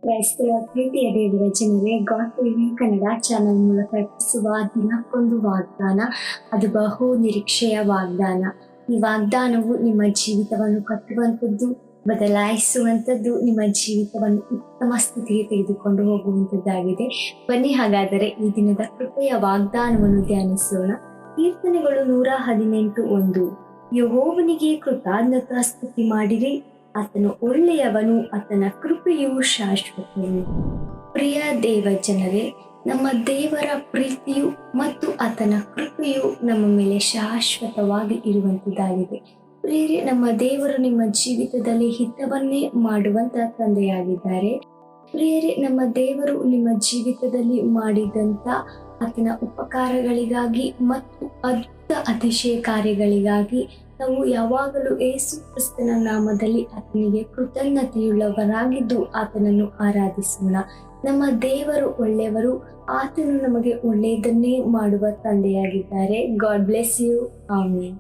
ಕ್ರೈಸ್ತರ ಪ್ರೀತಿಯ ದೇವರ ಜನರೇ, ಗಾಡ್ ಟಿವಿ ಕನ್ನಡ ಚಾನೆಲ್ ಮೂಲಕ ಅರ್ಪಿಸುವ ದಿನಕ್ಕೊಂದು ವಾಗ್ದಾನ, ಅದು ಬಹು ನಿರೀಕ್ಷೆಯ ವಾಗ್ದಾನ. ಈ ವಾಗ್ದಾನವು ನಿಮ್ಮ ಜೀವಿತವನ್ನು ಕಟ್ಟುವಂಥದ್ದು, ಬದಲಾಯಿಸುವಂಥದ್ದು, ನಿಮ್ಮ ಜೀವಿತವನ್ನು ಉತ್ತಮ ಸ್ಥಿತಿಗೆ ತೆಗೆದುಕೊಂಡು ಹೋಗುವಂಥದ್ದಾಗಿದೆ. ಬನ್ನಿ ಹಾಗಾದರೆ ಈ ದಿನದ ಕೃಪೆಯ ವಾಗ್ದಾನವನ್ನು ಧ್ಯಾನಿಸೋಣ. ಕೀರ್ತನೆಗಳು 118:1. ಯೆಹೋವನಿಗೆ ಕೃತಜ್ಞತಾ ಸ್ತುತಿ ಮಾಡಿರಿ, ಆತನು ಒಳ್ಳೆಯವನು, ಆತನ ಕೃಪೆಯು ಶಾಶ್ವತವು. ಪ್ರಿಯ ದೇವ ಜನರೇ, ನಮ್ಮ ದೇವರ ಪ್ರೀತಿಯು ಮತ್ತು ಆತನ ಕೃಪೆಯು ನಮ್ಮ ಮೇಲೆ ಶಾಶ್ವತವಾಗಿ ಇರುವಂಥದ್ದಾಗಿದೆ. ಪ್ರಿಯರೇ, ನಮ್ಮ ದೇವರು ನಿಮ್ಮ ಜೀವಿತದಲ್ಲಿ ಹಿತವನ್ನೇ ಮಾಡುವಂತ ತಂದೆಯಾಗಿದ್ದಾರೆ. ಪ್ರಿಯರೇ, ನಮ್ಮ ದೇವರು ನಿಮ್ಮ ಜೀವಿತದಲ್ಲಿ ಮಾಡಿದಂಥ ಆತನ ಉಪಕಾರಗಳಿಗಾಗಿ ಮತ್ತು ಅದ್ಭುತ ಅತಿಶಯ ಕಾರ್ಯಗಳಿಗಾಗಿ ನಾವು ಯಾವಾಗಲೂ ಯೇಸು ಕ್ರಿಸ್ತನ ನಾಮದಲ್ಲಿ ಆತನಿಗೆ ಕೃತಜ್ಞತೆಯುಳ್ಳವರಾಗಿದ್ದು ಆತನನ್ನು ಆರಾಧಿಸೋಣ. ನಮ್ಮ ದೇವರು ಒಳ್ಳೆಯವರು, ಆತನು ನಮಗೆ ಒಳ್ಳೆಯದನ್ನೇ ಮಾಡುವ ತಂದೆಯಾಗಿದ್ದಾರೆ. God bless you. ಆಮೆನ್.